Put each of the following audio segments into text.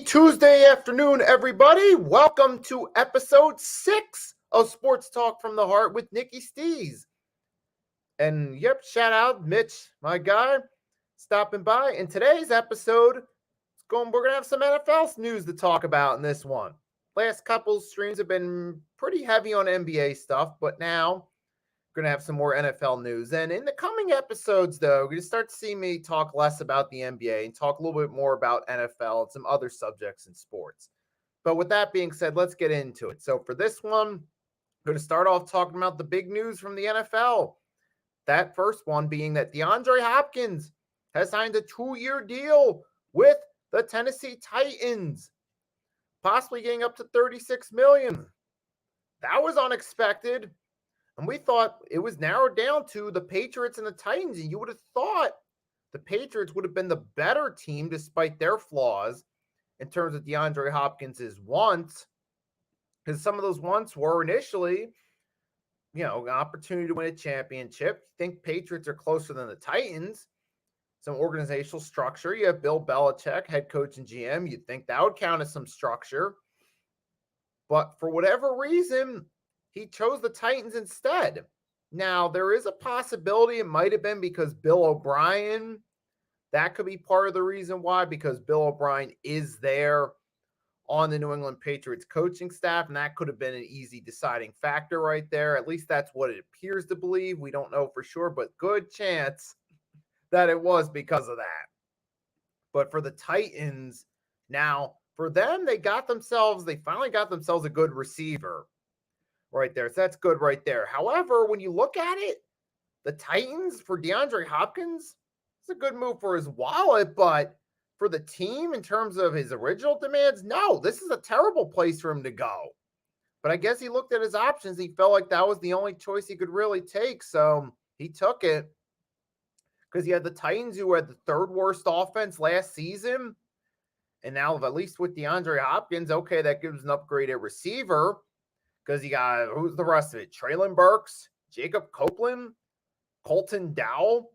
Tuesday afternoon, everybody. Welcome to episode 6 of Sports Talk from the Heart with Nicky, Steez. And yep, shout out Mitch, my guy, stopping by. In today's episode, we're going to have some NFL news to talk about in this one. Last couple streams have been pretty heavy on NBA stuff, but now we're going to have some more NFL news. And in the coming episodes, though, we're going to start to see me talk less about the NBA and talk a little bit more about NFL and some other subjects in sports. But with that being said, let's get into it. So for this one, I'm going to start off talking about the big news from the NFL. That first one being that DeAndre Hopkins has signed a 2-year deal with the Tennessee Titans, possibly getting up to $36 million. That was unexpected. And we thought it was narrowed down to the Patriots and the Titans. And you would have thought the Patriots would have been the better team despite their flaws in terms of DeAndre Hopkins' wants. Because some of those wants were initially, an opportunity to win a championship. You think Patriots are closer than the Titans. Some organizational structure. You have Bill Belichick, head coach and GM. You'd think that would count as some structure. But for whatever reason, he chose the Titans instead. Now, there is a possibility it might have been because Bill O'Brien. That could be part of the reason why, because Bill O'Brien is there on the New England Patriots coaching staff, and that could have been an easy deciding factor right there. At least that's what it appears to believe. We don't know for sure, but good chance that it was because of that. But for the Titans, now, for them, they finally got themselves a good receiver right there. So that's good right there. However, when you look at it, the Titans for DeAndre Hopkins, it's a good move for his wallet, but for the team in terms of his original demands, no, this is a terrible place for him to go. But I guess he looked at his options. He felt like that was the only choice he could really take. So he took it because he had the Titans who had the third worst offense last season. And now, at least with DeAndre Hopkins, okay, that gives an upgrade at receiver. Because you got, who's the rest of it? Traylon Burks, Jacob Copeland, Colton Dowell.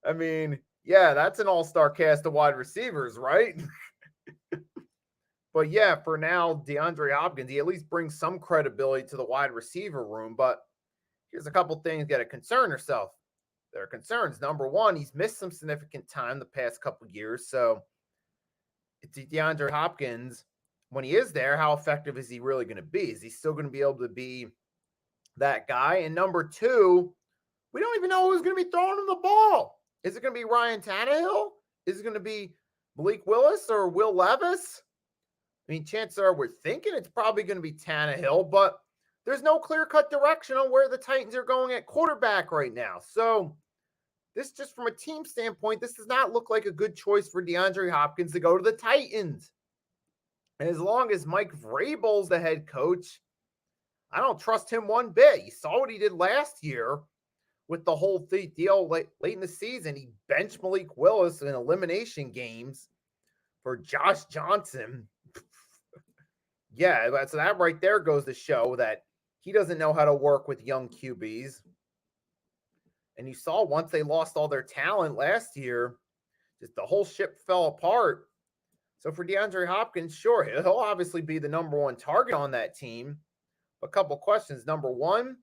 I mean, yeah, that's an all-star cast of wide receivers, right? But yeah, for now, DeAndre Hopkins, he at least brings some credibility to the wide receiver room. But here's a couple things you got to concern yourself. There are concerns. Number one, he's missed some significant time the past couple years. So it's DeAndre Hopkins. When he is there, how effective is he really going to be? Is he still going to be able to be that guy? And number two, we don't even know who's going to be throwing him the ball. Is it going to be Ryan Tannehill? Is it going to be Malik Willis or Will Levis? I mean, chances are we're thinking it's probably going to be Tannehill, but there's no clear-cut direction on where the Titans are going at quarterback right now. So this, just from a team standpoint, this does not look like a good choice for DeAndre Hopkins to go to the Titans. And as long as Mike Vrabel's the head coach, I don't trust him one bit. You saw what he did last year with the whole deal late in the season. He benched Malik Willis in elimination games for Josh Johnson. Yeah, so that right there goes to show that he doesn't know how to work with young QBs. And you saw once they lost all their talent last year, just the whole ship fell apart. So for DeAndre Hopkins, sure, he'll obviously be the number one target on that team. A couple questions. Number one,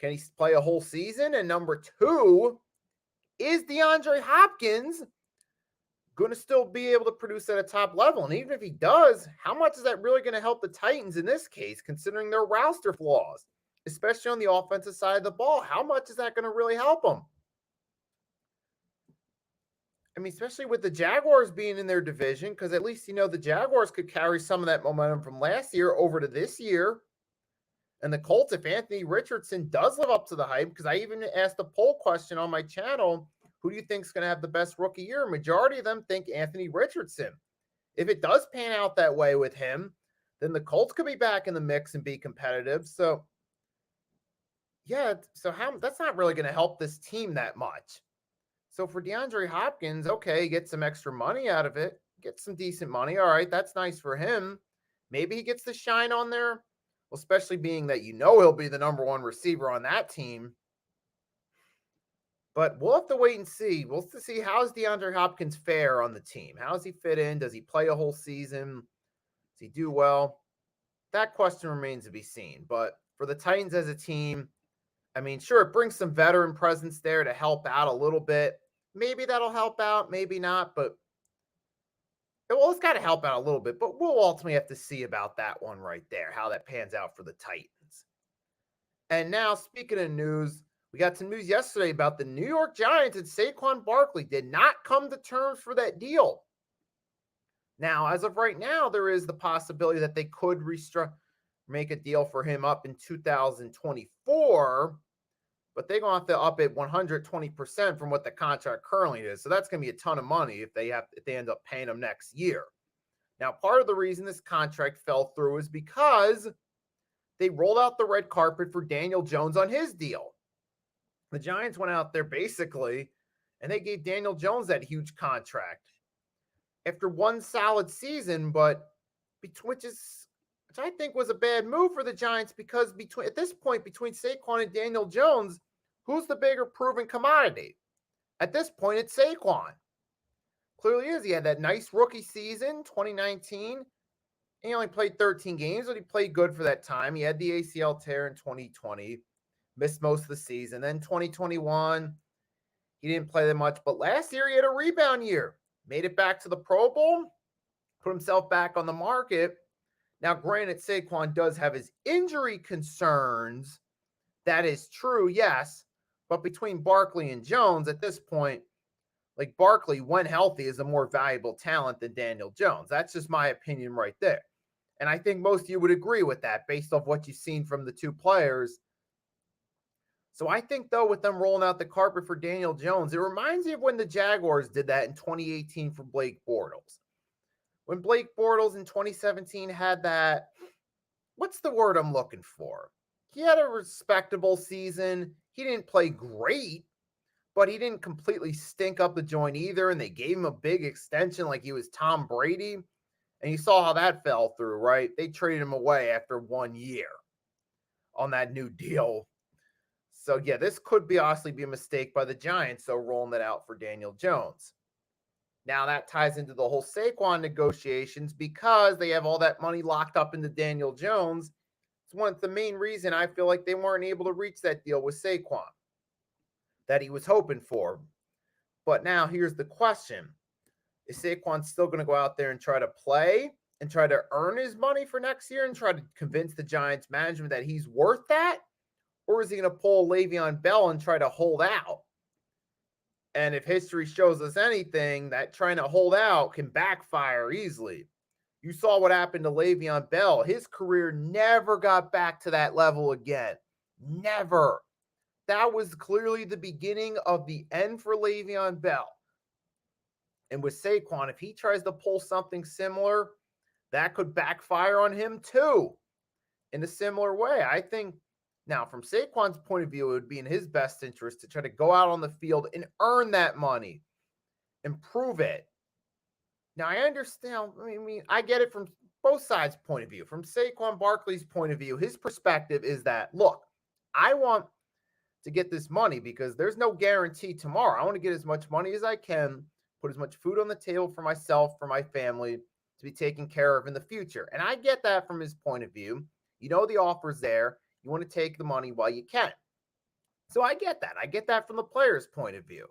can he play a whole season? And number two, is DeAndre Hopkins going to still be able to produce at a top level? And even if he does, how much is that really going to help the Titans in this case, considering their roster flaws, especially on the offensive side of the ball? How much is that going to really help them? I mean, especially with the Jaguars being in their division, because at least, the Jaguars could carry some of that momentum from last year over to this year. And the Colts, if Anthony Richardson does live up to the hype, because I even asked a poll question on my channel, who do you think is going to have the best rookie year? Majority of them think Anthony Richardson. If it does pan out that way with him, then the Colts could be back in the mix and be competitive. So, yeah, that's not really going to help this team that much. So for DeAndre Hopkins, okay, get some extra money out of it, get some decent money. All right, that's nice for him. Maybe he gets the shine on there, well, especially being that he'll be the number one receiver on that team. But we'll have to wait and see. We'll have to see how's DeAndre Hopkins fare on the team. How does he fit in? Does he play a whole season? Does he do well? That question remains to be seen. But for the Titans as a team, I mean, sure, it brings some veteran presence there to help out a little bit. Maybe that'll help out, maybe not, but well, it's got to help out a little bit, but we'll ultimately have to see about that one right there, how that pans out for the Titans. And now, speaking of news, we got some news yesterday about the New York Giants and Saquon Barkley did not come to terms for that deal. Now, as of right now, there is the possibility that they could make a deal for him up in 2024, but they're going to have to up it 120% from what the contract currently is. So that's going to be a ton of money if they end up paying him next year. Now, part of the reason this contract fell through is because they rolled out the red carpet for Daniel Jones on his deal. The Giants went out there basically, and they gave Daniel Jones that huge contract after one solid season, but which I think was a bad move for the Giants because at this point, between Saquon and Daniel Jones, who's the bigger proven commodity? At this point, it's Saquon. Clearly is. He had that nice rookie season, 2019. He only played 13 games, but he played good for that time. He had the ACL tear in 2020, missed most of the season. Then 2021, he didn't play that much. But last year, he had a rebound year. Made it back to the Pro Bowl, put himself back on the market. Now, granted, Saquon does have his injury concerns. That is true, yes. But between Barkley and Jones, at this point, like Barkley, when healthy, is a more valuable talent than Daniel Jones. That's just my opinion right there. And I think most of you would agree with that based off what you've seen from the two players. So I think, though, with them rolling out the carpet for Daniel Jones, it reminds me of when the Jaguars did that in 2018 for Blake Bortles. When Blake Bortles in 2017 had that, what's the word I'm looking for? He had a respectable season. He didn't play great, but he didn't completely stink up the joint either, and they gave him a big extension like he was Tom Brady, and you saw how that fell through, right? They traded him away after 1 year on that new deal. So, yeah, this could honestly be a mistake by the Giants, so rolling it out for Daniel Jones. Now, that ties into the whole Saquon negotiations because they have all that money locked up into Daniel Jones. It's the main reason I feel like they weren't able to reach that deal with Saquon that he was hoping for. But now, here's the question. Is Saquon still going to go out there and try to play and try to earn his money for next year and try to convince the Giants management that he's worth that? Or is he going to pull Le'Veon Bell and try to hold out? And if history shows us anything, that trying to hold out can backfire easily. You saw what happened to Le'Veon Bell. His career never got back to that level again. Never. That was clearly the beginning of the end for Le'Veon Bell. And with Saquon, if he tries to pull something similar, that could backfire on him too in a similar way. I think now, from Saquon's point of view, it would be in his best interest to try to go out on the field and earn that money, improve it. Now, I understand. I get it from both sides' point of view. From Saquon Barkley's point of view, his perspective is that, look, I want to get this money because there's no guarantee tomorrow. I want to get as much money as I can, put as much food on the table for myself, for my family, to be taken care of in the future. And I get that from his point of view. You know the offer's there. You want to take the money while you can. So I get that. I get that from the player's point of view.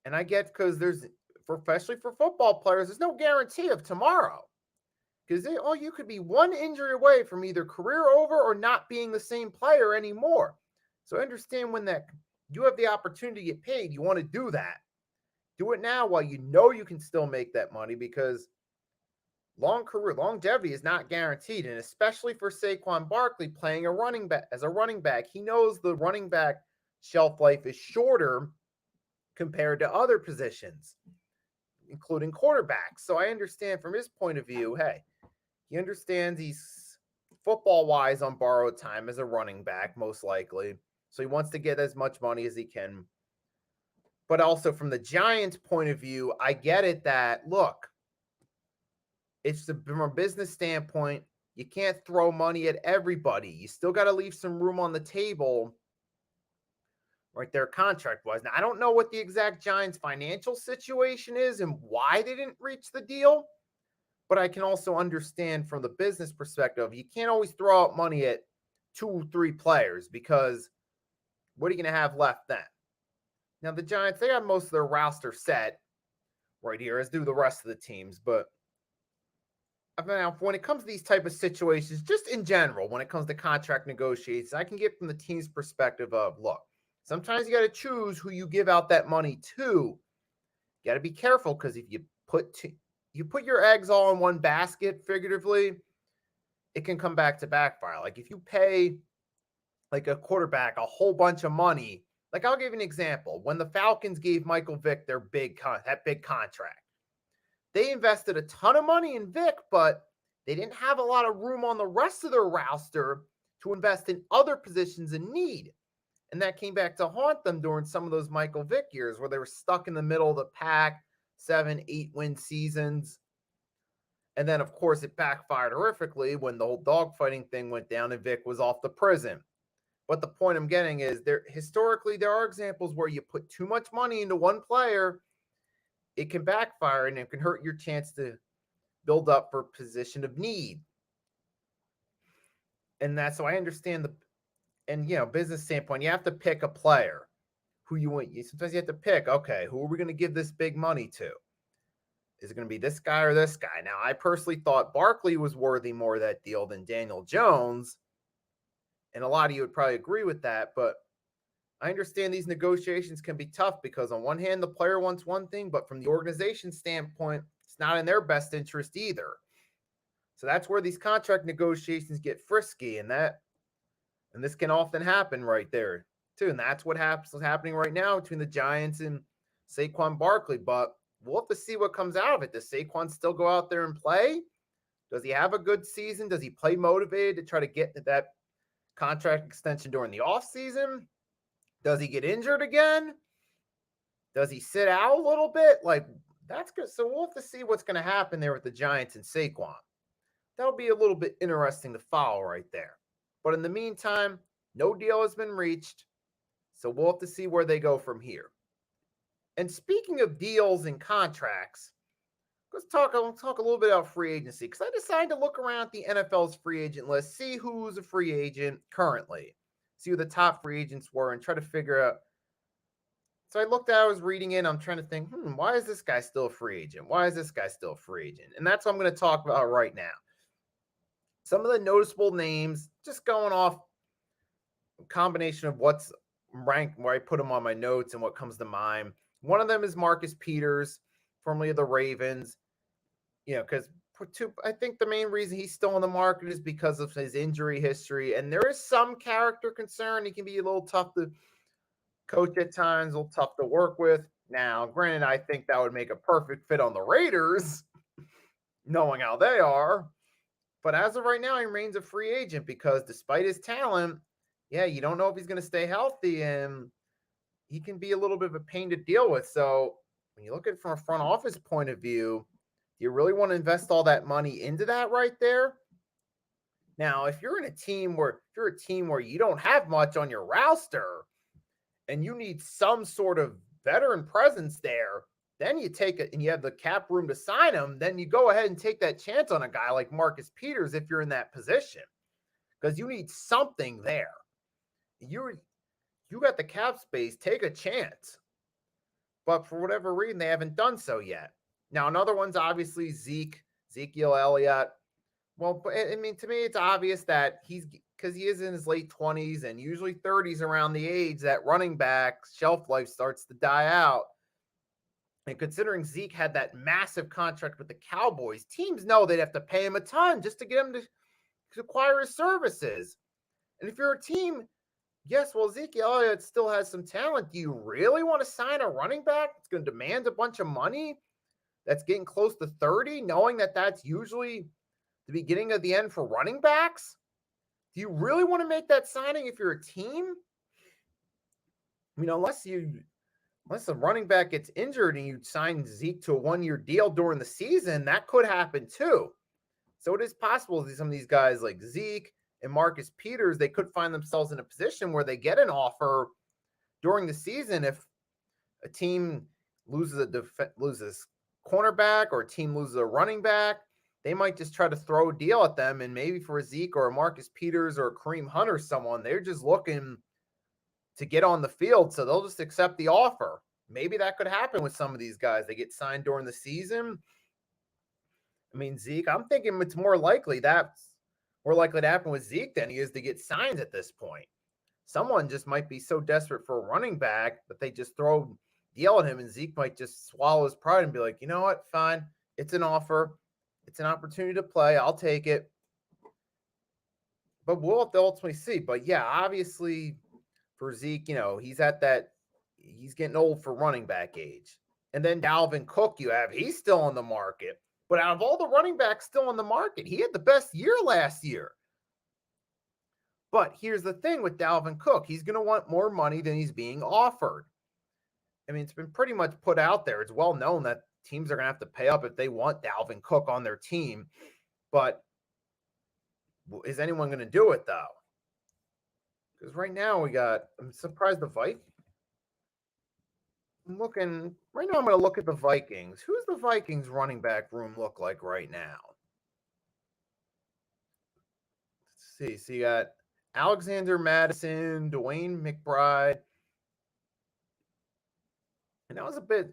And I get because especially for football players, there's no guarantee of tomorrow. Because you could be one injury away from either career over or not being the same player anymore. So I understand when you have the opportunity to get paid, you want to do that. Do it now while you know you can still make that money because longevity is not guaranteed, and especially for Saquon Barkley playing as a running back, he knows the running back shelf life is shorter compared to other positions, including quarterbacks. So I understand from his point of view, hey, he understands he's football-wise on borrowed time as a running back, most likely. So he wants to get as much money as he can. But also from the Giants' point of view, I get it that, look, from a business standpoint, you can't throw money at everybody. You still got to leave some room on the table right there contract-wise. Now, I don't know what the exact Giants' financial situation is and why they didn't reach the deal, but I can also understand from the business perspective, you can't always throw out money at 2, 3 players because what are you going to have left then? Now, the Giants, they got most of their roster set right here, as do the rest of the teams, but now, when it comes to these type of situations, just in general, when it comes to contract negotiations, I can get from the team's perspective of, look, sometimes you got to choose who you give out that money to. You got to be careful because if you put your eggs all in one basket, figuratively, it can come back to backfire. Like if you pay like a quarterback a whole bunch of money, like I'll give you an example. When the Falcons gave Michael Vick their big contract, they invested a ton of money in Vic, but they didn't have a lot of room on the rest of their roster to invest in other positions in need. And that came back to haunt them during some of those Michael Vick years where they were stuck in the middle of the pack, 7, 8-win seasons. And then, of course, it backfired horrifically when the whole dogfighting thing went down and Vic was off to prison. But the point I'm getting is historically, there are examples where you put too much money into one player, it can backfire and it can hurt your chance to build up for a position of need. And that's so I understand business standpoint, you have to pick a player who you want. Sometimes you have to pick, okay, who are we going to give this big money to? Is it going to be this guy or this guy? Now, I personally thought Barkley was worthy more of that deal than Daniel Jones. And a lot of you would probably agree with that, but I understand these negotiations can be tough because on one hand, the player wants one thing, but from the organization standpoint, it's not in their best interest either. So that's where these contract negotiations get frisky, and this can often happen right there too. And that's what's happening right now between the Giants and Saquon Barkley. But we'll have to see what comes out of it. Does Saquon still go out there and play? Does he have a good season? Does he play motivated to try to get that contract extension during the offseason? Does he get injured again? Does he sit out a little bit? Like, that's good. So we'll have to see what's going to happen there with the Giants and Saquon. That'll be a little bit interesting to follow right there. But in the meantime, no deal has been reached. So we'll have to see where they go from here. And speaking of deals and contracts, let's talk a little bit about free agency because I decided to look around at the NFL's free agent list, see who's a free agent currently, see who the top free agents were, and try to figure out. So I was reading it, I'm trying to think, why is this guy still a free agent? Why is this guy still a free agent? And that's what I'm going to talk about right now. Some of the noticeable names, just going off a combination of what's ranked, where I put them on my notes and what comes to mind. One of them is Marcus Peters, formerly of the Ravens. Because I think the main reason he's still on the market is because of his injury history. And there is some character concern. He can be a little tough to coach at times, a little tough to work with. Now, granted, I think that would make a perfect fit on the Raiders, knowing how they are. But as of right now, he remains a free agent because despite his talent, you don't know if he's going to stay healthy, and he can be a little bit of a pain to deal with. So when you look at it from a front office point of view, do you really want to invest all that money into that right there? Now, if you're a team where you don't have much on your roster and you need some sort of veteran presence there, then you take it and you have the cap room to sign him, then you go ahead and take that chance on a guy like Marcus Peters if you're in that position because you need something there. You got the cap space, take a chance. But for whatever reason, they haven't done so yet. Now, another one's obviously Ezekiel Elliott. Well, I mean, to me, it's obvious that because he is in his late 20s and usually 30s around the age that running back shelf life starts to die out. And considering Zeke had that massive contract with the Cowboys, teams know they'd have to pay him a ton just to get him to acquire his services. And if you're a team, yes, well, Ezekiel Elliott still has some talent. Do you really want to sign a running back that's going to demand a bunch of money that's getting close to 30, knowing that that's usually the beginning of the end for running backs? Do you really want to make that signing if you're a team? I mean, unless the running back gets injured and you sign Zeke to a one-year deal during the season, that could happen too. So it is possible that some of these guys like Zeke and Marcus Peters, they could find themselves in a position where they get an offer during the season, if a team loses cornerback or a team loses a running back, they might just try to throw a deal at them. And maybe for a Zeke or a Marcus Peters or a Kareem Hunt or someone, they're just looking to get on the field. So they'll just accept the offer. Maybe that could happen with some of these guys. They get signed during the season. I mean, Zeke, I'm thinking it's more likely to happen with Zeke than he is to get signed at this point. Someone just might be so desperate for a running back that they just throw deal at him, and Zeke might just swallow his pride and be like, you know what, fine, it's an offer, it's an opportunity to play, I'll take it. But we'll have to ultimately see. But yeah, obviously for Zeke, he's getting old for running back age. And then Dalvin Cook, he's still on the market. But out of all the running backs still on the market, he had the best year last year. But here's the thing with Dalvin Cook. He's going to want more money than he's being offered. I mean, it's been pretty much put out there. It's well known that teams are going to have to pay up if they want Dalvin Cook on their team. But is anyone going to do it, though? Because right now I'm surprised the Vikings. I'm going to look at the Vikings. Who's the Vikings running back room look like right now? Let's see. So you got Alexander Madison, Dwayne McBride. And that was a bit.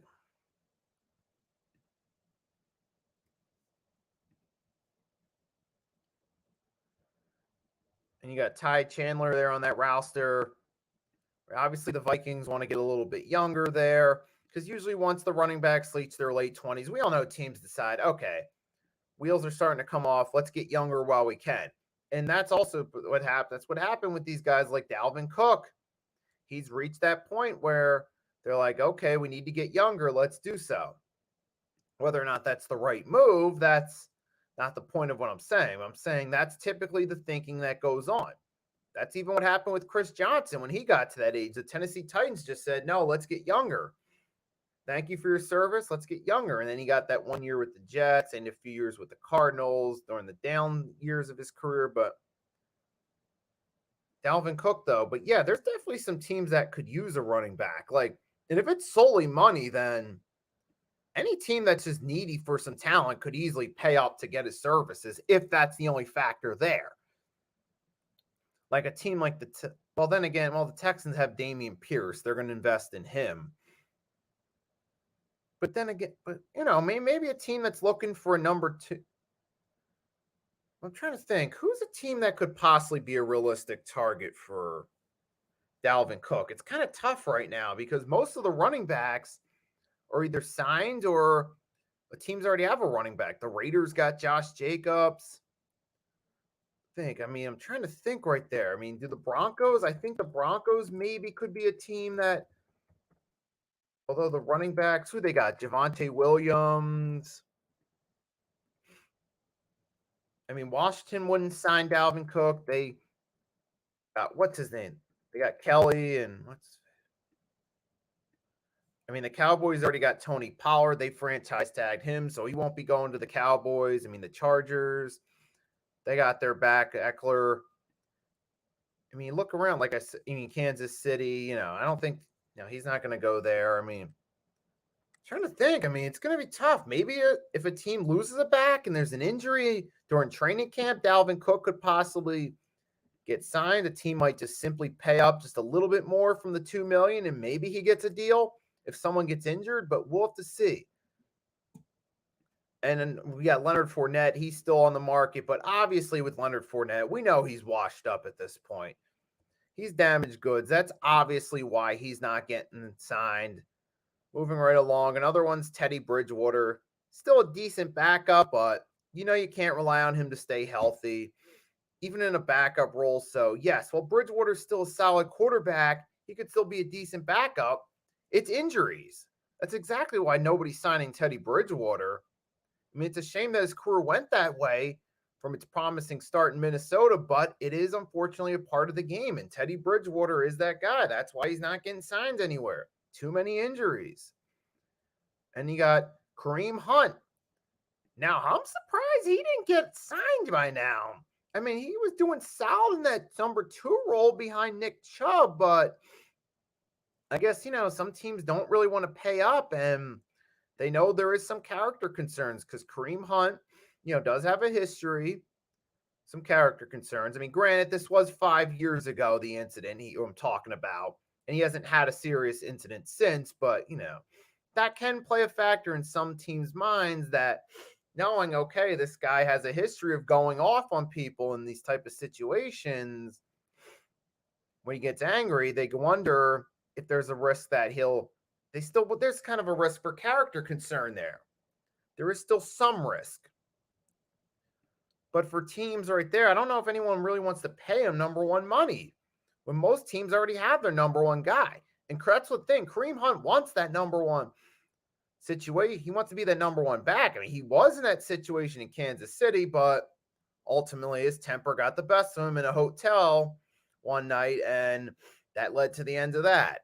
And you got Ty Chandler there on that roster. Obviously, the Vikings want to get a little bit younger there because usually once the running backs reach their late 20s, we all know teams decide, okay, wheels are starting to come off. Let's get younger while we can. And that's also what happened. That's what happened with these guys like Dalvin Cook. He's reached that point where they're like, okay, we need to get younger. Let's do so. Whether or not that's the right move, that's not the point of what I'm saying. I'm saying that's typically the thinking that goes on. That's even what happened with Chris Johnson when he got to that age. The Tennessee Titans just said, no, let's get younger. Thank you for your service. Let's get younger. And then he got that 1 year with the Jets and a few years with the Cardinals during the down years of his career. But Dalvin Cook, though. But yeah, there's definitely some teams that could use a running back. And if it's solely money, then any team that's just needy for some talent could easily pay up to get his services if that's the only factor there. Like a team like the Texans have Dameon Pierce. They're going to invest in him. But then again, maybe a team that's looking for a number two. I'm trying to think. Who's a team that could possibly be a realistic target for Dalvin Cook? It's kind of tough right now because most of the running backs are either signed or the teams already have a running back. The Raiders got Josh Jacobs. I'm trying to think right there. Do the Broncos? I think the Broncos maybe could be a team that, although the running backs, who they got? Javonte Williams. Washington wouldn't sign Dalvin Cook. They got, what's his name? They got Kelly and the Cowboys already got Tony Pollard. They franchise tagged him, so he won't be going to the Cowboys. The Chargers, they got their back, Eckler. Look around. Like I said, Kansas City, I don't think, he's not going to go there. Trying to think. It's going to be tough. Maybe if a team loses a back and there's an injury during training camp, Dalvin Cook could possibly get signed. The team might just simply pay up just a little bit more from the $2 million, and maybe he gets a deal if someone gets injured. But we'll have to see. And then we got Leonard Fournette. He's still on the market, but obviously with Leonard Fournette, we know he's washed up at this point. He's damaged goods. That's obviously why he's not getting signed. Moving right along. Another one's Teddy Bridgewater. Still a decent backup, but you can't rely on him to stay healthy, even in a backup role. So, yes, while Bridgewater's still a solid quarterback, he could still be a decent backup. It's injuries. That's exactly why nobody's signing Teddy Bridgewater. It's a shame that his career went that way from its promising start in Minnesota, but it is unfortunately a part of the game, and Teddy Bridgewater is that guy. That's why he's not getting signed anywhere. Too many injuries. And you got Kareem Hunt. Now, I'm surprised he didn't get signed by now. He was doing solid in that number 2 role behind Nick Chubb, but I guess, some teams don't really want to pay up, and they know there is some character concerns because Kareem Hunt, does have a history, some character concerns. I mean, granted, this was 5 years ago, the incident I'm talking about, and he hasn't had a serious incident since, but, that can play a factor in some teams' minds that knowing, okay, this guy has a history of going off on people in these type of situations. When he gets angry, they wonder if there's a risk that there's kind of a risk for character concern there. There is still some risk. But for teams right there, I don't know if anyone really wants to pay him number one money when most teams already have their number one guy. And that's the thing. Kareem Hunt wants that number one situation. He wants to be the number one back. I mean, he was in that situation in Kansas City, but ultimately his temper got the best of him in a hotel one night, and that led to the end of that.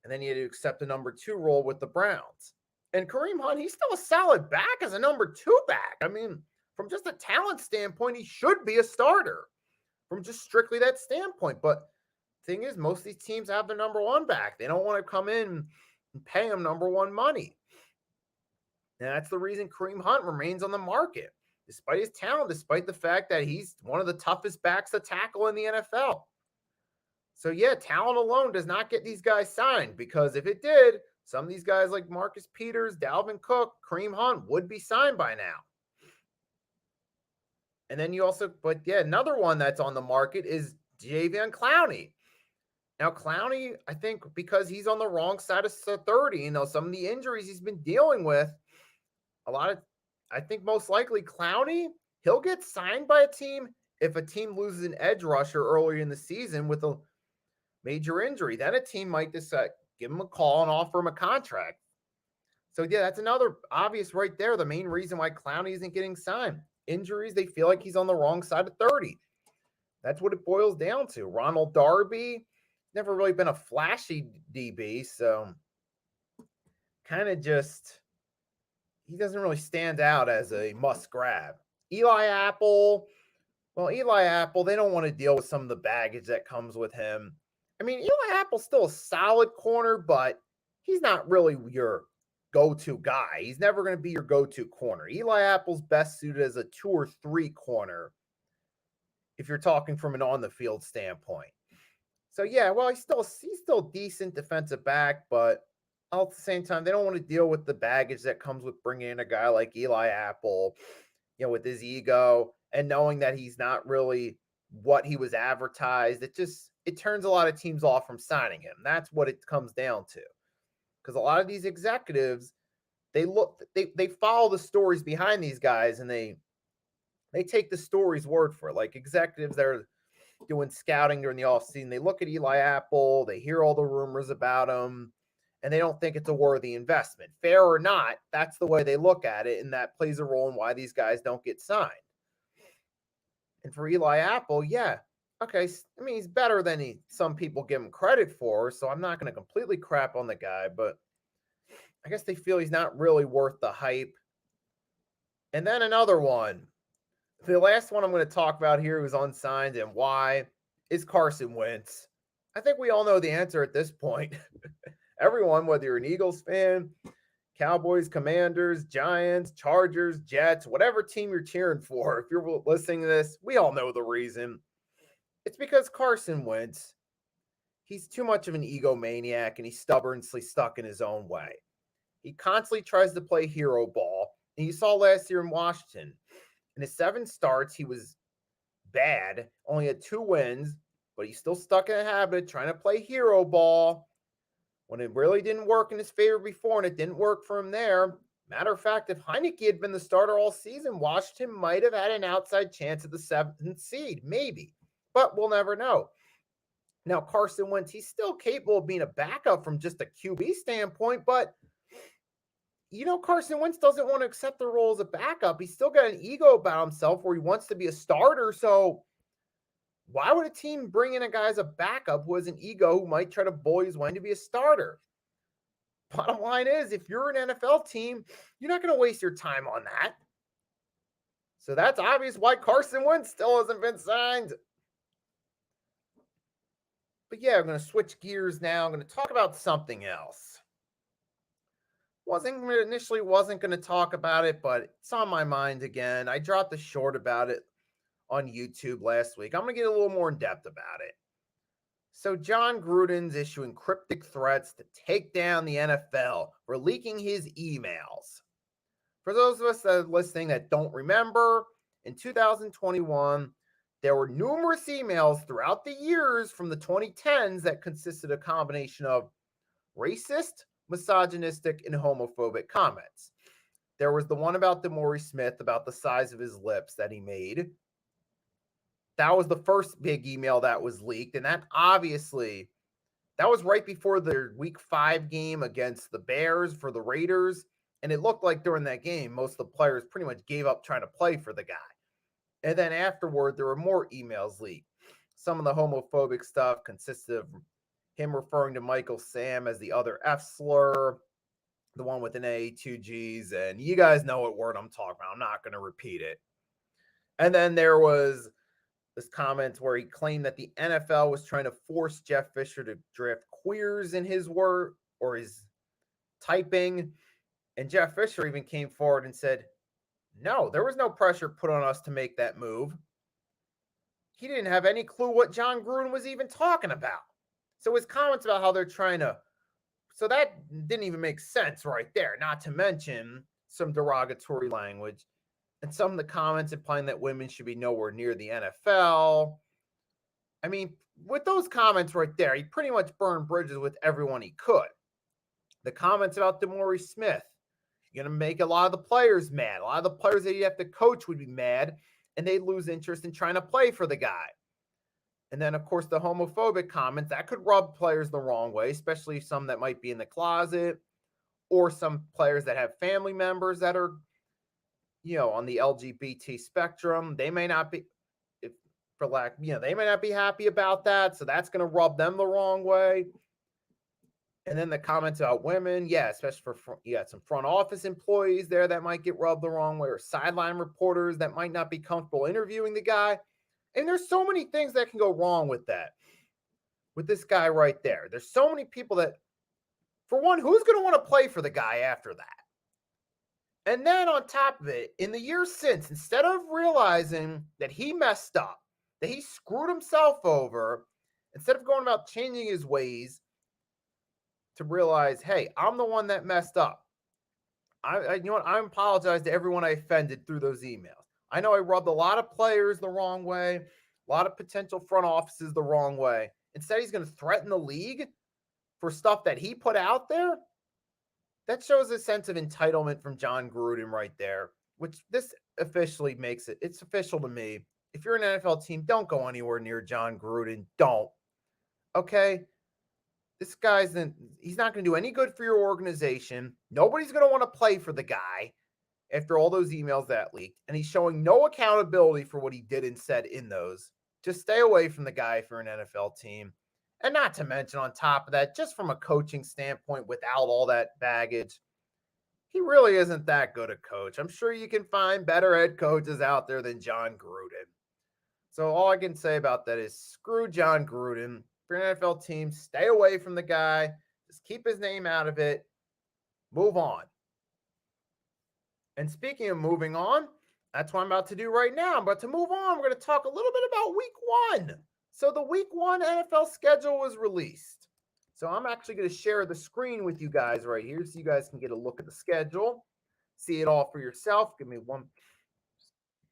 And then he had to accept the number two role with the Browns. And Kareem Hunt, he's still a solid back as a number two back. I mean, from just a talent standpoint, he should be a starter from just strictly that standpoint. But the thing is, most of these teams have their number one back. They don't want to come in and pay him number one money. And that's the reason Kareem Hunt remains on the market, despite his talent, despite the fact that he's one of the toughest backs to tackle in the NFL. So, yeah, talent alone does not get these guys signed, because if it did, some of these guys like Marcus Peters, Dalvin Cook, Kareem Hunt would be signed by now. And then another one that's on the market is Jadeveon Clowney. Now, Clowney, I think because he's on the wrong side of 30, some of the injuries he's been dealing with, I think most likely Clowney, he'll get signed by a team if a team loses an edge rusher early in the season with a major injury. Then a team might decide, give him a call and offer him a contract. So, yeah, that's another obvious right there. The main reason why Clowney isn't getting signed. Injuries, they feel like he's on the wrong side of 30. That's what it boils down to. Ronald Darby, never really been a flashy DB, so kind of just, he doesn't really stand out as a must grab. Eli Apple, they don't want to deal with some of the baggage that comes with him. I mean, Eli Apple's still a solid corner, but he's not really your go-to guy. He's never going to be your go-to corner. Eli Apple's best suited as a 2 or 3 corner if you're talking from an on-the-field standpoint. So, yeah, well, he's still decent defensive back, but at the same time, they don't want to deal with the baggage that comes with bringing in a guy like Eli Apple, with his ego and knowing that he's not really what he was advertised. It turns a lot of teams off from signing him. That's what it comes down to. Because a lot of these executives, they follow the stories behind these guys, and they take the story's word for it. Like executives that are doing scouting during the offseason, they look at Eli Apple, they hear all the rumors about him, and they don't think it's a worthy investment. Fair or not, that's the way they look at it, and that plays a role in why these guys don't get signed. And for Eli Apple, yeah, okay, I mean, he's better than some people give him credit for, so I'm not going to completely crap on the guy, but I guess they feel he's not really worth the hype. And then another one. The last one I'm going to talk about here who's unsigned and why is Carson Wentz. I think we all know the answer at this point. Everyone, whether you're an Eagles fan, Cowboys, Commanders, Giants, Chargers, Jets, whatever team you're cheering for, if you're listening to this, we all know the reason. It's because Carson Wentz, he's too much of an egomaniac and he's stubbornly stuck in his own way. He constantly tries to play hero ball. And you saw last year in Washington, in his 7 starts, he was bad, only had 2 wins, but he's still stuck in a habit trying to play hero ball when it really didn't work in his favor before, and it didn't work for him there. Matter of fact, if Heineke had been the starter all season, Washington might have had an outside chance at the 7th seed, maybe, but we'll never know. Now, Carson Wentz, he's still capable of being a backup from just a QB standpoint, but Carson Wentz doesn't want to accept the role as a backup. He's still got an ego about himself where he wants to be a starter. So why would a team bring in a guy as a backup who has an ego who might try to bully his way to be a starter? Bottom line is, if you're an NFL team, you're not going to waste your time on that. So that's obvious why Carson Wentz still hasn't been signed. But yeah, I'm going to switch gears now. I'm going to talk about something else. Wasn't going to talk about it, but it's on my mind again. I dropped a short about it on YouTube last week. I'm going to get a little more in depth about it. So John Gruden's issuing cryptic threats to take down the NFL for leaking his emails. For those of us that are listening that don't remember, in 2021, there were numerous emails throughout the years from the 2010s that consisted of a combination of racist, misogynistic, and homophobic comments. There was the one about DeMaurice Smith about the size of his lips that he made. That was the first big email that was leaked, and that was right before the Week 5 game against the Bears for the Raiders, and it looked like during that game, most of the players pretty much gave up trying to play for the guy. And then afterward, there were more emails leaked. Some of the homophobic stuff consisted of him referring to Michael Sam as the other F slur, the one with an A, two G's, and you guys know what word I'm talking about. I'm not going to repeat it. And then there was this comment where he claimed that the NFL was trying to force Jeff Fisher to draft queers in his word or his typing. And Jeff Fisher even came forward and said, no, there was no pressure put on us to make that move. He didn't have any clue what John Gruden was even talking about. So his comments about how they're trying to, so that didn't even make sense right there, not to mention some derogatory language. And some of the comments implying that women should be nowhere near the NFL. I mean, with those comments right there, he pretty much burned bridges with everyone he could. The comments about DeMaurice Smith, you're going to make a lot of the players mad. A lot of the players that you have to coach would be mad, and they'd lose interest in trying to play for the guy. And then, of course, the homophobic comments, that could rub players the wrong way, especially some that might be in the closet or some players that have family members that are, on the LGBT spectrum. They may not be, they may not be happy about that. So that's going to rub them the wrong way. And then the comments about women, especially you got some front office employees there that might get rubbed the wrong way, or sideline reporters that might not be comfortable interviewing the guy. And there's so many things that can go wrong with that, with this guy right there. There's so many people that, for one, who's going to want to play for the guy after that? And then on top of it, in the years since, instead of realizing that he messed up, that he screwed himself over, instead of going about changing his ways to realize, hey, I'm the one that messed up. I apologize to everyone I offended through those emails. I know I rubbed a lot of players the wrong way, a lot of potential front offices the wrong way. Instead, he's going to threaten the league for stuff that he put out there. That shows a sense of entitlement from John Gruden right there, which this officially makes it. It's official to me. If you're an NFL team, don't go anywhere near John Gruden. Don't. Okay? This he's not going to do any good for your organization. Nobody's going to want to play for the guy after all those emails that leaked. And he's showing no accountability for what he did and said in those. Just stay away from the guy if you're an NFL team. And not to mention, on top of that, just from a coaching standpoint, without all that baggage, he really isn't that good a coach. I'm sure you can find better head coaches out there than John Gruden. So all I can say about that is screw John Gruden. For an NFL team, stay away from the guy. Just keep his name out of it. Move on. And speaking of moving on, that's what I'm about to do right now. I'm about to move on. We're going to talk a little bit about Week 1. So the Week 1 NFL schedule was released. So I'm actually going to share the screen with you guys right here so you guys can get a look at the schedule. See it all for yourself. Give me one.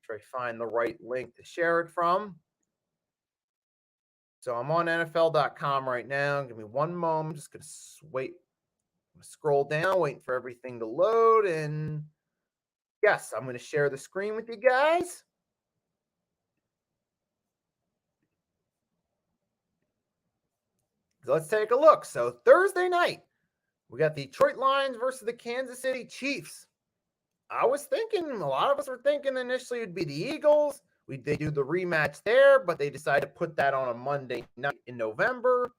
Try to find the right link to share it from. So I'm on NFL.com right now. Give me one moment. I'm just going to wait. I'm going to scroll down, waiting for everything to load. And yes, I'm going to share the screen with you guys. So let's take a look. So Thursday night, we got the Detroit Lions versus the Kansas City Chiefs. I was thinking, a lot of us were thinking initially it'd be the Eagles. They do the rematch there, but they decided to put that on a Monday night in November.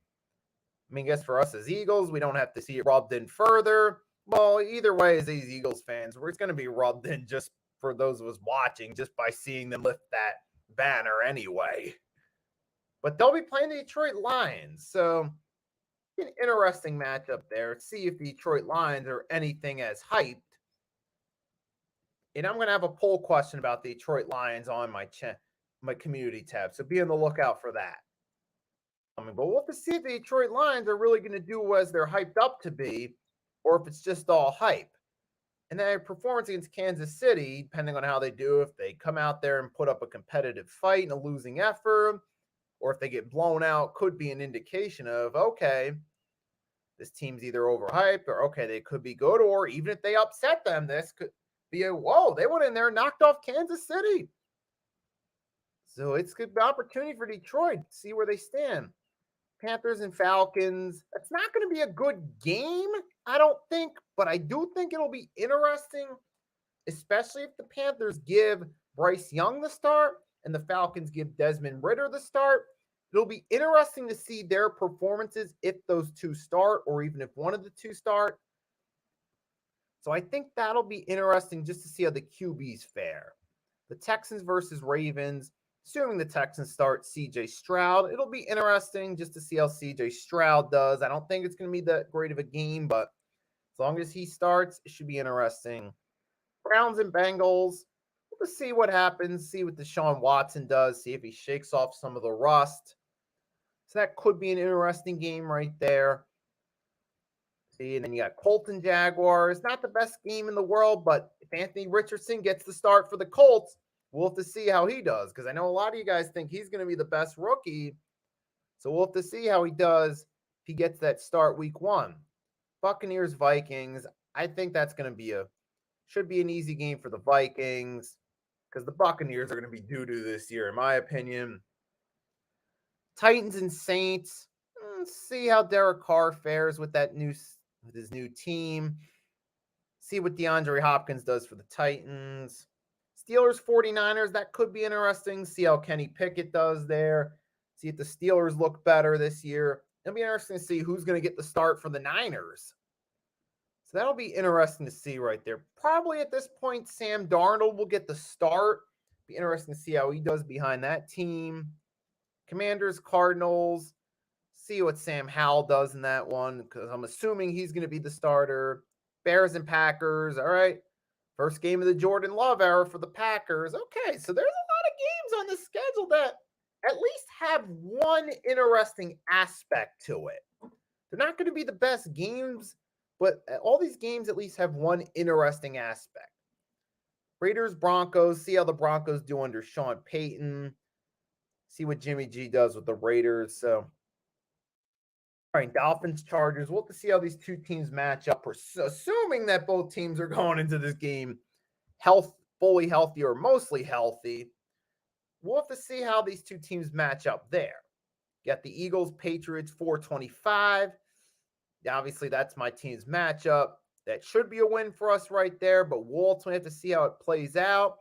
I mean, I guess for us as Eagles, we don't have to see it rubbed in further. Well, either way, as these Eagles fans, it's going to be rubbed in just for those of us watching, just by seeing them lift that banner anyway. But they'll be playing the Detroit Lions. So an interesting matchup there. See if the Detroit Lions are anything as hyped. And I'm going to have a poll question about the Detroit Lions on my community tab. So be on the lookout for that. But we'll have to see if the Detroit Lions are really going to do as they're hyped up to be, or if it's just all hype. And then performance against Kansas City, depending on how they do, if they come out there and put up a competitive fight and a losing effort, or if they get blown out, could be an indication of, okay, this team's either overhyped or, okay, they could be good, or even if they upset them, this could be a, whoa, they went in there and knocked off Kansas City. So it's a good opportunity for Detroit to see where they stand. Panthers and Falcons. It's not going to be a good game, I don't think, but I do think it'll be interesting, especially if the Panthers give Bryce Young the start and the Falcons give Desmond Ridder the start. It'll be interesting to see their performances if those two start, or even if one of the two start. So I think that'll be interesting just to see how the QBs fare. The Texans versus Ravens. Assuming the Texans start CJ Stroud, it'll be interesting just to see how CJ Stroud does. I don't think it's going to be that great of a game, but as long as he starts, it should be interesting. Browns and Bengals, we'll just see what happens, see what Deshaun Watson does, see if he shakes off some of the rust. So that could be an interesting game right there. See, and then you got Colts Jaguars. Not the best game in the world, but if Anthony Richardson gets the start for the Colts, we'll have to see how he does, because I know a lot of you guys think he's going to be the best rookie. So we'll have to see how he does if he gets that start week 1. Buccaneers, Vikings. I think that's going to should be an easy game for the Vikings, because the Buccaneers are going to be doo-doo this year, in my opinion. Titans and Saints. Let's see how Derek Carr fares with his new team. See what DeAndre Hopkins does for the Titans. Steelers, 49ers, that could be interesting. See how Kenny Pickett does there. See if the Steelers look better this year. It'll be interesting to see who's going to get the start for the Niners. So that'll be interesting to see right there. Probably at this point, Sam Darnold will get the start. Be interesting to see how he does behind that team. Commanders, Cardinals. See what Sam Howell does in that one, because I'm assuming he's going to be the starter. Bears and Packers. All right. First game of the Jordan Love era for the Packers. Okay, so there's a lot of games on the schedule that at least have one interesting aspect to it. They're not going to be the best games, but all these games at least have one interesting aspect. Raiders, Broncos. See how the Broncos do under Sean Payton. See what Jimmy G does with the Raiders. So, all right, Dolphins, Chargers. We'll have to see how these two teams match up. Assuming that both teams are going into this game fully healthy or mostly healthy. We'll have to see how these two teams match up there. Got the Eagles, Patriots, 425. Obviously, that's my team's matchup. That should be a win for us right there, but we'll ultimately have to see how it plays out.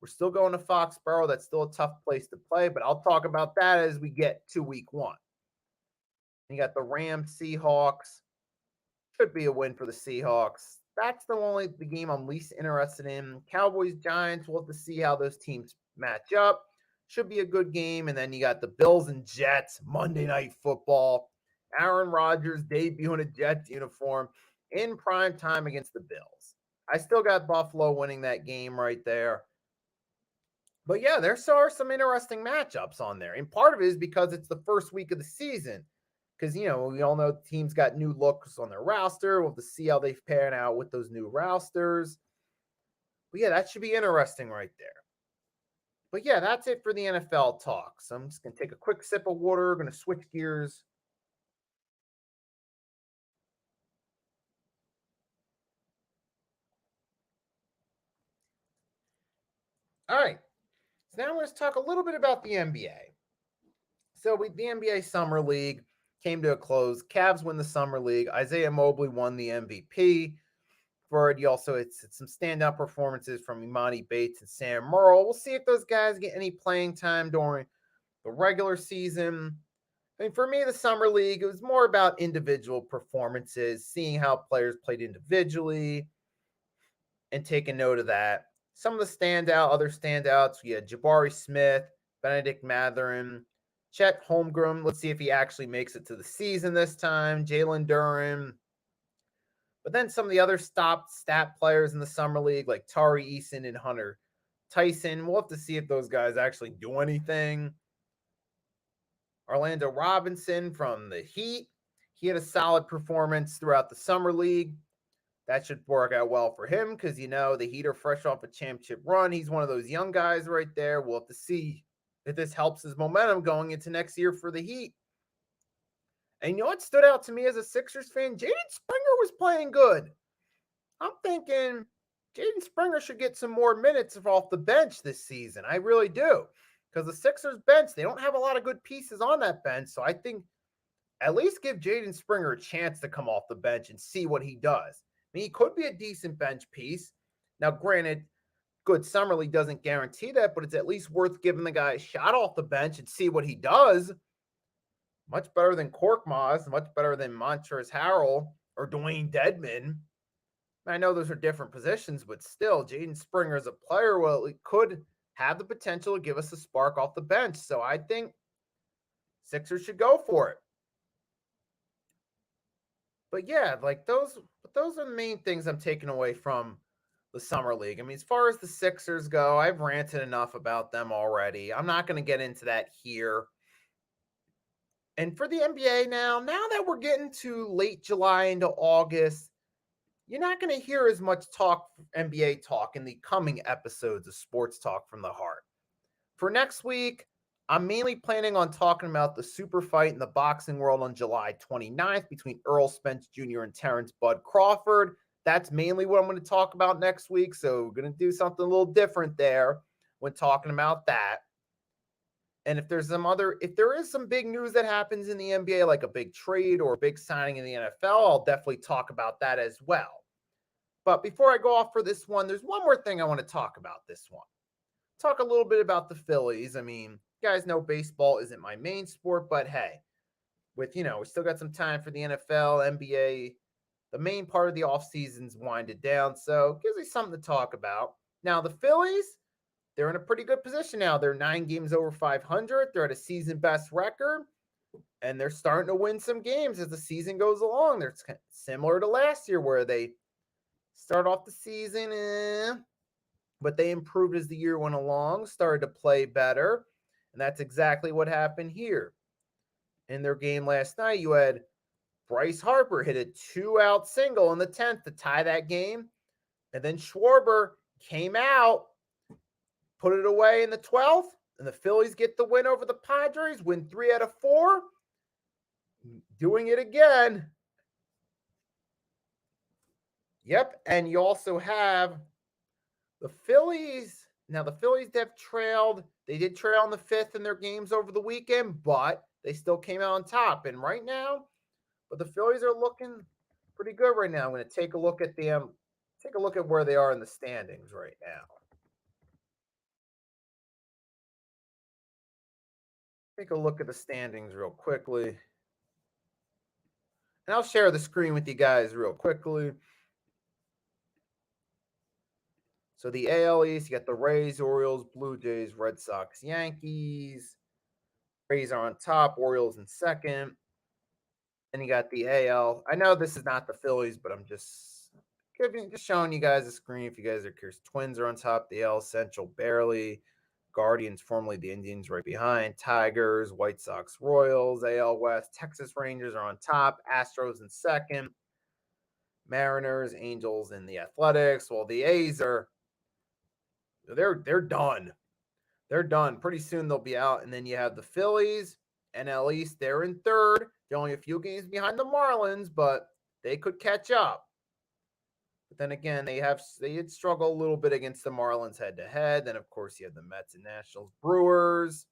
We're still going to Foxborough. That's still a tough place to play, but I'll talk about that as we get to week 1. You got the Rams, Seahawks. Should be a win for the Seahawks. That's the game I'm least interested in. Cowboys, Giants. We'll have to see how those teams match up. Should be a good game. And then you got the Bills and Jets, Monday Night Football. Aaron Rodgers debuting a Jets uniform in prime time against the Bills. I still got Buffalo winning that game right there. But yeah, there are some interesting matchups on there. And part of it is because it's the first week of the season. Because, we all know the teams got new looks on their roster. We'll have to see how they pan out with those new rosters. But yeah, that should be interesting right there. But yeah, that's it for the NFL talk. So I'm just going to take a quick sip of water. Going to switch gears. All right. So now let's talk a little bit about the NBA. So the NBA Summer League came to a close. Cavs win the Summer League. Isaiah Mobley won the MVP. You also, it's some standout performances from Imani Bates and Sam Merle. We'll see if those guys get any playing time during the regular season. I mean, for me, the Summer League, it was more about individual performances, seeing how players played individually, and taking note of that. Some of the other standouts, we had Jabari Smith, Benedict Mathurin, Chet Holmgren, let's see if he actually makes it to the season this time. Jalen Duren. But then some of the other stat players in the summer league, like Tari Eason and Hunter Tyson, we'll have to see if those guys actually do anything. Orlando Robinson from the Heat, he had a solid performance throughout the summer league. That should work out well for him because, the Heat are fresh off a championship run. He's one of those young guys right there. We'll have to see if this helps his momentum going into next year for the Heat. And what stood out to me as a Sixers fan? Jaden Springer was playing good. I'm thinking Jaden Springer should get some more minutes off the bench this season. I really do. Because the Sixers bench, they don't have a lot of good pieces on that bench. So I think at least give Jaden Springer a chance to come off the bench and see what he does. I mean, he could be a decent bench piece. Now, granted, good summer league doesn't guarantee that, but it's at least worth giving the guy a shot off the bench and see what he does. Much better than Korkmaz, much better than Montrezl Harrell or Dwayne Dedmon. I know those are different positions, but still, Jaden Springer as a player, well, it could have the potential to give us a spark off the bench. So I think Sixers should go for it. But yeah, like those are the main things I'm taking away from the summer league. I mean, as far as the Sixers go, I've ranted enough about them already. I'm not going to get into that here. And for the NBA now that we're getting to late July into August, you're not going to hear as much NBA talk in the coming episodes of Sports Talk from the Heart. For next week, I'm mainly planning on talking about the super fight in the boxing world on July 29th between Errol Spence Jr. and Terrence Bud Crawford. That's mainly what I'm going to talk about next week. So we're going to do something a little different there when talking about that. And if there is some big news that happens in the NBA, like a big trade or a big signing in the NFL, I'll definitely talk about that as well. But before I go off for this one, there's one more thing I want to talk about this one. Talk a little bit about the Phillies. I mean, you guys know baseball isn't my main sport, but hey, we still got some time for the NFL, NBA. The main part of the offseason's winded down, so it gives me something to talk about. Now, the Phillies, they're in a pretty good position now. They're 9 games over 500. They're at a season best record, and they're starting to win some games as the season goes along. They're similar to last year where they start off the season, but they improved as the year went along, started to play better, and that's exactly what happened here. In their game last night, you had Bryce Harper hit a 2-out single in the 10th to tie that game, and then Schwarber came out, put it away in the 12th, and the Phillies get the win over the Padres, win 3 out of 4, doing it again. Yep, and you also have the Phillies. Now, the Phillies have trailed. They did trail in the 5th in their games over the weekend, but they still came out on top. And right now, but the Phillies are looking pretty good right now. I'm going to take a look at where they are in the standings right now. Take a look at the standings real quickly. And I'll share the screen with you guys real quickly. So the AL East, you got the Rays, Orioles, Blue Jays, Red Sox, Yankees. Rays are on top, Orioles in second. And you got the AL. I know this is not the Phillies, but I'm just showing you guys the screen if you guys are curious. Twins are on top, the AL Central barely. Guardians, formerly the Indians, right behind. Tigers, White Sox, Royals, AL West. Texas Rangers are on top. Astros in second. Mariners, Angels, and the Athletics. Well, the A's they're done. They're done. Pretty soon they'll be out. And then you have the Phillies, NL East. They're in third. They're only a few games behind the Marlins, but they could catch up. But then again, they did struggle a little bit against the Marlins head-to-head. Then, of course, you have the Mets and Nationals. Brewers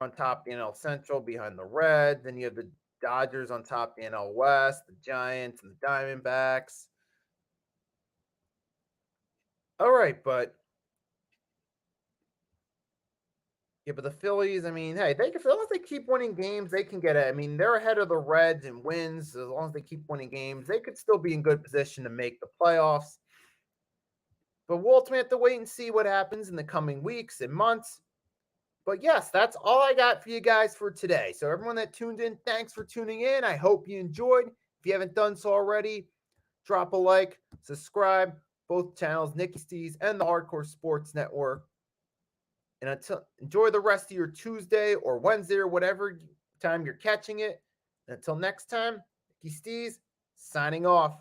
on top, the NL Central, behind the Reds. Then you have the Dodgers on top, the NL West, the Giants, and the Diamondbacks. All right, but the Phillies, I mean, hey, as long as they keep winning games, they can get it. I mean, they're ahead of the Reds in wins. As long as they keep winning games, they could still be in good position to make the playoffs. But we'll ultimately have to wait and see what happens in the coming weeks and months. But yes, that's all I got for you guys for today. So everyone that tuned in, thanks for tuning in. I hope you enjoyed. If you haven't done so already, drop a like, subscribe, both channels, Nicky Steez and the Hardcore Sports Network. And until enjoy the rest of your Tuesday or Wednesday or whatever time you're catching it. And until next time, Nicky Steez signing off.